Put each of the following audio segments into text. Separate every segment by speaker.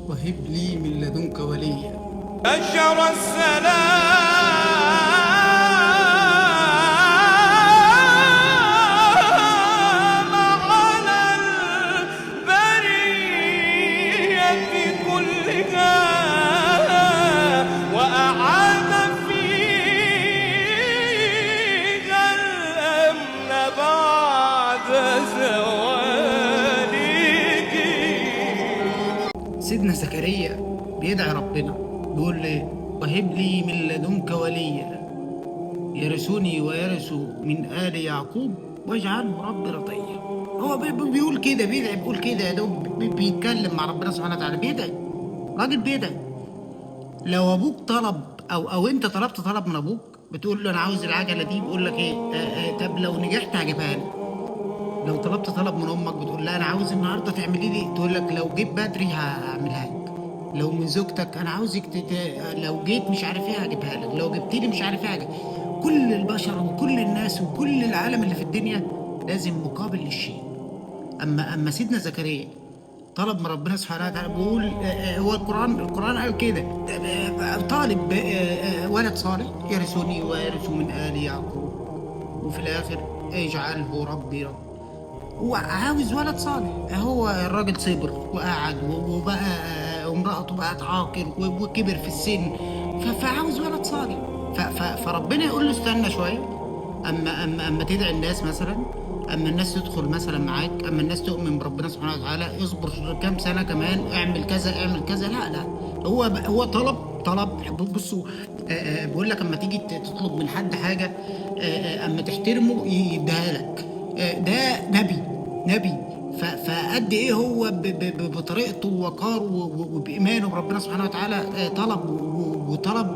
Speaker 1: وهب لي من لدنك وليا.
Speaker 2: أشر السلام على البرية كلها وأعاد فيها الأمن بعد زواله.
Speaker 1: سيدنا زكريا بيدعي ربنا بيقول لي وهب لي من لدنك وليا يرثني ويرث من آل يعقوب واجعله ربي رضيا. هو بيقول كده، بيدعي بيقول كده، يا دوب بيتكلم مع ربنا سبحانه وتعالى، بيدعي راجل بيدعي. لو ابوك طلب او انت طلبت طلب من ابوك بتقول له انا عاوز العجله دي، بيقول لك ايه؟ طب لو نجحت هجيبها لك. لو طلبت طلب من امك بتقول لها انا عاوز النهارده تعملي لي، تقول لك لو جيت بدري هعملها لك. لو من زوجتك انا عاوزك لو جيت مش عارف ايه هجيبها لك، لو جبت لي مش عارف ايه هجيب. كل البشر وكل الناس وكل العالم اللي في الدنيا لازم مقابل للشيء. اما سيدنا زكريا طلب من ربنا سبحانه وتعالى، بيقول هو القرآن قال كده، طالب ولد صالح يرثني ويرث من آل يعقوب، وفي الآخر اجعله ربي رب. هو عاوز ولد صالح. هو الراجل صبر وقعد وبقى امرأته بقت عاقر وكبر في السن، فعاوز ولد صالح. فربنا يقول له استنى شوية، اما تدعي الناس مثلا، اما الناس تدخل مثلا معاك، اما الناس تؤمن بربنا سبحانه وتعالى، اصبر كام سنه كمان، اعمل كذا اعمل كذا. لا هو طلب. بصوا بقول لك اما تيجي تطلب من حد حاجه، اما تحترمه يديها لك. ده نبي. فقد ايه هو بطريقته ووقاره وبايمانه بربنا سبحانه وتعالى طلب، وطلب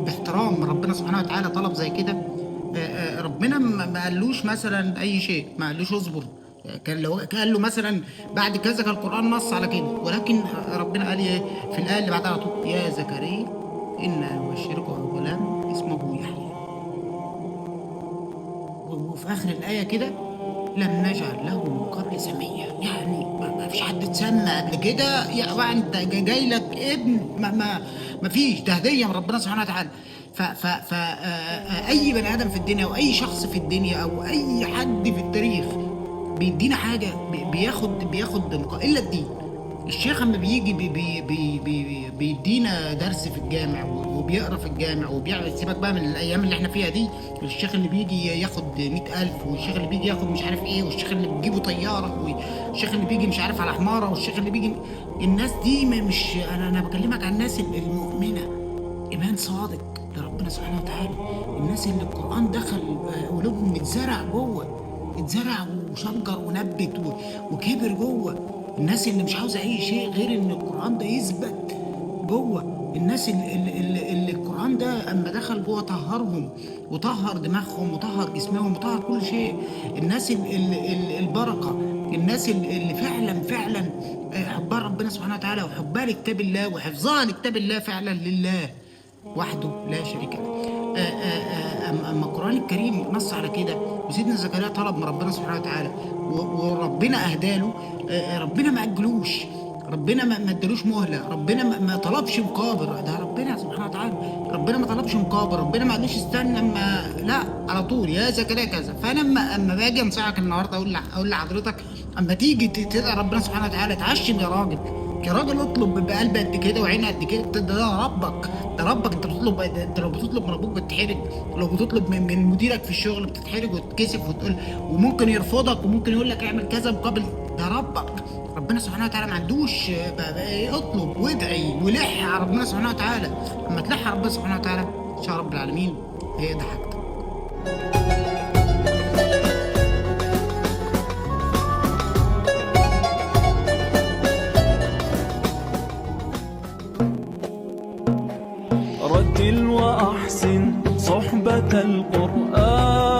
Speaker 1: باحترام ربنا سبحانه وتعالى، طلب زي كده. ربنا ما قالوش مثلا اي شيء، ما قالوش اصبر. كان لو قال له مثلا بعد كذا كان القران نص على كده، ولكن ربنا قال ايه في الايه اللي بعدها على طول؟ يا زكريا انا نبشرك بغلام اسمه يحيى. وفي اخر الايه كده لم نجعل له من قبل سميا. يعني ما فيش حد اتسمى قبل كده، يعني انت جاي لك ابن، ما فيش، ده هديه من ربنا سبحانه وتعالى. اي بني ادم في الدنيا او اي شخص في الدنيا او اي حد في التاريخ بيدينا حاجه بياخد الا الدين. الشيخ اما بيجي بيدينا درس في الجامع وبيقرا في الجامع وبيعمل، سيبك بقى من الايام اللي احنا فيها دي، الشيخ اللي بيجي ياخد 100,000، والشيخ اللي بيجي ياخد مش عارف ايه، والشيخ اللي بتجيبه طياره، والشيخ اللي بيجي مش عارف على حماره، والشيخ اللي بيجي. الناس دي مش انا بكلمك عن الناس المؤمنه ايمان صادق لربنا سبحانه وتعالى، الناس اللي القران دخل قلوبهم، اتزرع وشجر ونبت وكبر جوه. الناس اللي مش عاوزه اي شيء غير ان القران ده يثبت جوه. الناس اللي القران ده اما دخل جوه طهرهم وطهر دماغهم وطهر جسمهم وطهر كل شيء. الناس البركه، الناس اللي فعلا حبها ربنا سبحانه وتعالى وحبها لكتاب الله وحفظها لكتاب الله فعلا لله وحده لا شريك له. اما القران الكريم نص على كده، وسيدنا زكريا طلب من ربنا سبحانه وتعالى وربنا اهداله. ربنا ما اجلوش، ربنا ما ادالوش مهله، ربنا ما طلبش مقابل. ده ربنا سبحانه وتعالى، ربنا ما طلبش مقابل، ربنا ما قالوش استنى لا، على طول يا زكريا كذا. فانا اما باجي انصحك النهارده اقول لحضرتك اما تيجي تدعي ربنا سبحانه وتعالى تعشم يا راجل، كراجل اطلب بقلب قد كده وعين قد كده. ده ربك، انت بتطلب. انت لو بتطلب من ابوك بتتحرج، لو بتطلب من مديرك في الشغل بتتحرج وتتكسف وتقول، وممكن يرفضك وممكن يقول لك اعمل كذا مقابل. ده ربك، ربنا سبحانه وتعالى ما عندوش اطلب وادعي ولح على ربنا سبحانه وتعالى. اما تلح على ربنا سبحانه وتعالى ان شاء رب العالمين هي ده حاجتك.
Speaker 3: رتل وأحسن صحبة القرآن.